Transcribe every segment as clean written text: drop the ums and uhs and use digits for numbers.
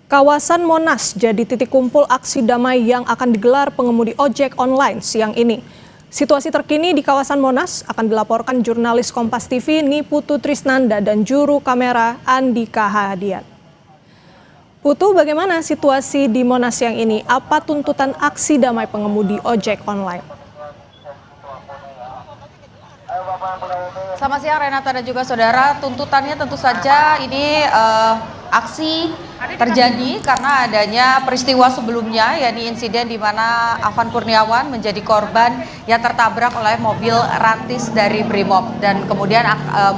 Kawasan Monas jadi titik kumpul aksi damai yang akan digelar pengemudi ojek online siang ini. Situasi terkini di kawasan Monas akan dilaporkan jurnalis Kompas TV Niputu Trisnanda dan juru kamera Andika Hadiat. Putu, bagaimana situasi di Monas siang ini? Apa tuntutan aksi damai pengemudi ojek online? Selamat siang Renata dan juga saudara. Tuntutannya tentu saja ini aksi terjadi karena adanya peristiwa sebelumnya, yakni insiden di mana Afan Kurniawan menjadi korban yang tertabrak oleh mobil rantis dari Brimob dan kemudian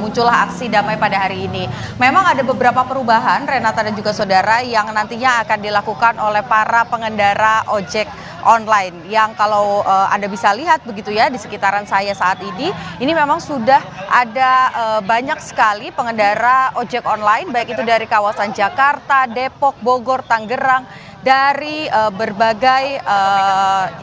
muncullah aksi damai pada hari ini. Memang ada beberapa perubahan Renata dan juga saudara yang nantinya akan dilakukan oleh para pengendara ojek online yang kalau Anda bisa lihat begitu ya di sekitaran saya saat ini memang sudah ada banyak sekali pengendara ojek online baik itu dari kawasan Jakarta, Depok, Bogor, Tangerang, dari berbagai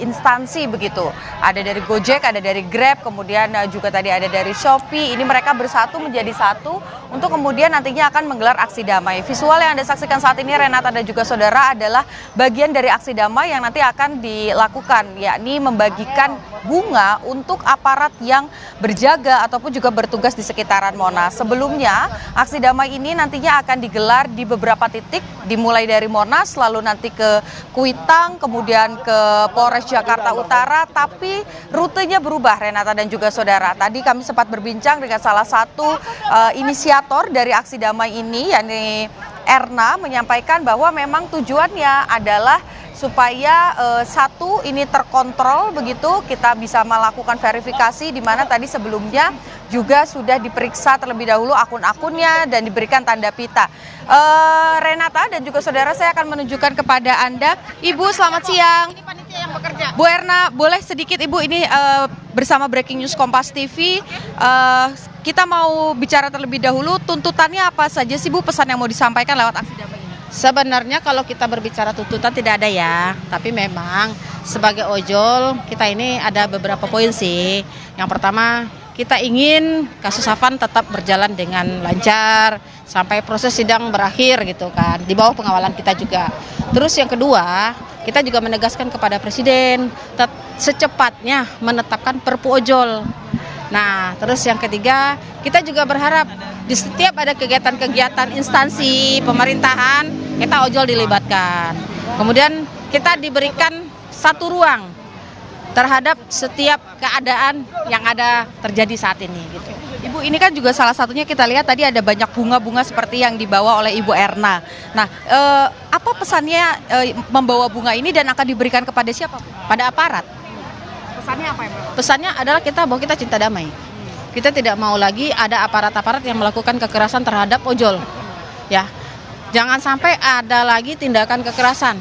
instansi begitu. Ada dari Gojek, ada dari Grab, kemudian juga tadi ada dari Shopee. Ini mereka bersatu menjadi satu untuk kemudian nantinya akan menggelar aksi damai. Visual yang Anda saksikan saat ini Renata dan juga saudara adalah bagian dari aksi damai yang nanti akan dilakukan, yakni membagikan bunga untuk aparat yang berjaga ataupun juga bertugas di sekitaran Monas. Sebelumnya, aksi damai ini nantinya akan digelar di beberapa titik, dimulai dari Monas, lalu nanti ke Kuitang, kemudian ke Polres Jakarta Utara, tapi rutenya berubah Renata dan juga saudara. Tadi kami sempat berbincang dengan salah satu inisiator dari aksi damai ini, yakni Erna, menyampaikan bahwa memang tujuannya adalah supaya satu ini terkontrol begitu, kita bisa melakukan verifikasi di mana tadi sebelumnya juga sudah diperiksa terlebih dahulu akun-akunnya dan diberikan tanda pita. Renata dan juga saudara, saya akan menunjukkan kepada Anda. Ibu selamat siang. Ini panitia yang bekerja. Bu Erna, boleh sedikit Ibu ini bersama Breaking News Kompas TV. Kita mau bicara terlebih dahulu, tuntutannya apa saja sih Bu, pesan yang mau disampaikan lewat aksi damai ini? Sebenarnya kalau kita berbicara tuntutan tidak ada ya, tapi memang sebagai ojol kita ini ada beberapa poin sih. Yang pertama, kita ingin kasus Afan tetap berjalan dengan lancar sampai proses sidang berakhir gitu kan, di bawah pengawalan kita juga. Terus yang kedua, kita juga menegaskan kepada Presiden secepatnya menetapkan Perpu ojol. Nah, terus yang ketiga, kita juga berharap di setiap ada kegiatan-kegiatan instansi pemerintahan, kita ojol dilibatkan. Kemudian kita diberikan satu ruang terhadap setiap keadaan yang ada terjadi saat ini gitu. Ibu, ini kan juga salah satunya kita lihat tadi ada banyak bunga-bunga seperti yang dibawa oleh Ibu Erna. Nah, apa pesannya membawa bunga ini dan akan diberikan kepada siapa? Pada aparat. Pesannya apa ya, Mbak? Pesannya adalah bahwa kita cinta damai. Kita tidak mau lagi ada aparat-aparat yang melakukan kekerasan terhadap ojol. Ya, jangan sampai ada lagi tindakan kekerasan.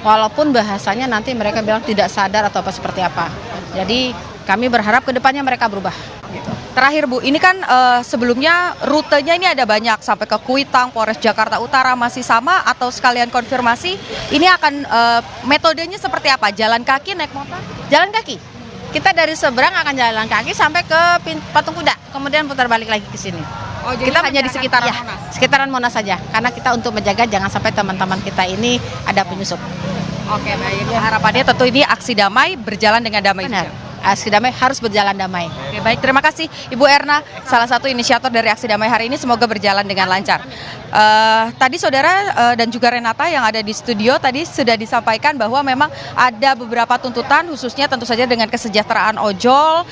Walaupun bahasanya nanti mereka bilang tidak sadar atau apa seperti apa. Jadi kami berharap ke depannya mereka berubah. Gitu. Terakhir Bu, ini kan sebelumnya rutenya ini ada banyak sampai ke Kuitang, Polres Jakarta Utara, masih sama atau sekalian konfirmasi ini akan metodenya seperti apa? Jalan kaki, naik motor? Jalan kaki. Kita dari seberang akan jalan kaki sampai ke Patung Kuda, kemudian putar balik lagi ke sini. Oh, jadi kita hanya di sekitaran Monas? Sekitaran Monas saja, karena kita untuk menjaga jangan sampai teman-teman kita ini ada penyusup. Oke, baik. Harapannya tentu ini aksi damai berjalan dengan damai. Benar. Aksi damai harus berjalan damai. Oke, baik, terima kasih Ibu Erna, salah satu inisiator dari aksi damai hari ini, semoga berjalan dengan lancar. Tadi saudara dan juga Renata yang ada di studio tadi sudah disampaikan bahwa memang ada beberapa tuntutan khususnya tentu saja dengan kesejahteraan ojol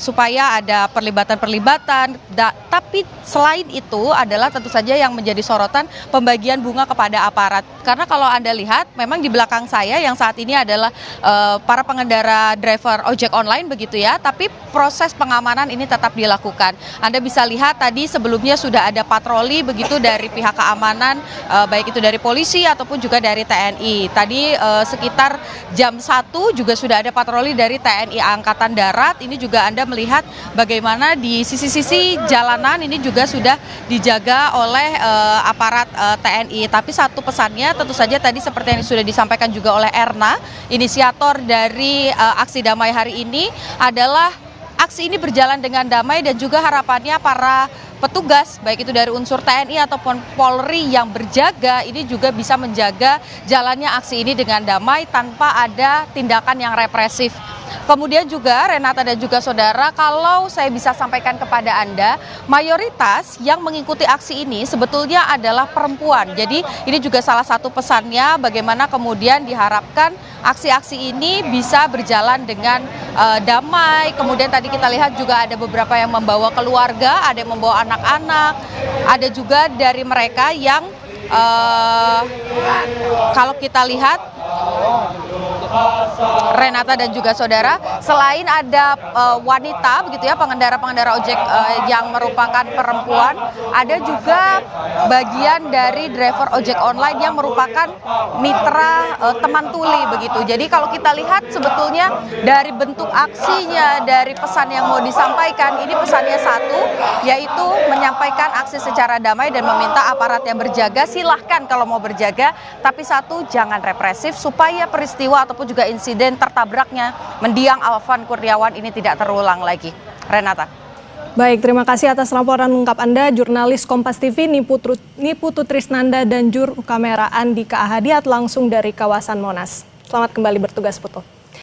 supaya ada perlibatan-perlibatan. Tapi selain itu adalah tentu saja yang menjadi sorotan pembagian bunga kepada aparat. Karena kalau Anda lihat memang di belakang saya yang saat ini adalah para pengendara driver ojek online begitu ya, tapi proses pengamanan ini tetap dilakukan. Anda bisa lihat tadi sebelumnya sudah ada patroli begitu dari pihak keamanan, baik itu dari polisi ataupun juga dari TNI. Tadi sekitar jam 1 juga sudah ada patroli dari TNI Angkatan Darat. Ini juga Anda melihat bagaimana di sisi-sisi jalanan ini juga sudah dijaga oleh aparat TNI. Tapi satu pesannya tentu saja tadi seperti yang sudah disampaikan juga oleh Erna, inisiator dari aksi damai hari ini adalah aksi ini berjalan dengan damai dan juga harapannya para petugas baik itu dari unsur TNI ataupun Polri yang berjaga ini juga bisa menjaga jalannya aksi ini dengan damai tanpa ada tindakan yang represif. Kemudian juga Renata dan juga saudara, kalau saya bisa sampaikan kepada Anda, mayoritas yang mengikuti aksi ini sebetulnya adalah perempuan. Jadi ini juga salah satu pesannya bagaimana kemudian diharapkan aksi-aksi ini bisa berjalan dengan damai. Kemudian tadi kita lihat juga ada beberapa yang membawa keluarga, ada yang membawa anak-anak, ada juga dari mereka yang kalau kita lihat Renata dan juga saudara, selain ada wanita begitu ya, pengendara-pengendara ojek yang merupakan perempuan, ada juga bagian dari driver ojek online yang merupakan mitra teman tuli begitu. Jadi kalau kita lihat sebetulnya dari bentuk aksinya, dari pesan yang mau disampaikan, ini pesannya satu, yaitu menyampaikan aksi secara damai dan meminta aparat yang berjaga, silahkan kalau mau berjaga, tapi satu, jangan represif supaya peristiwa ataupun juga insiden tertabraknya mendiang Afan Kurniawan ini tidak terulang lagi. Renata. Baik, terima kasih atas laporan lengkap Anda, jurnalis Kompas TV Niputu Trisnanda dan juru kamera Andika Ahadiat langsung dari kawasan Monas. Selamat kembali bertugas, Putu.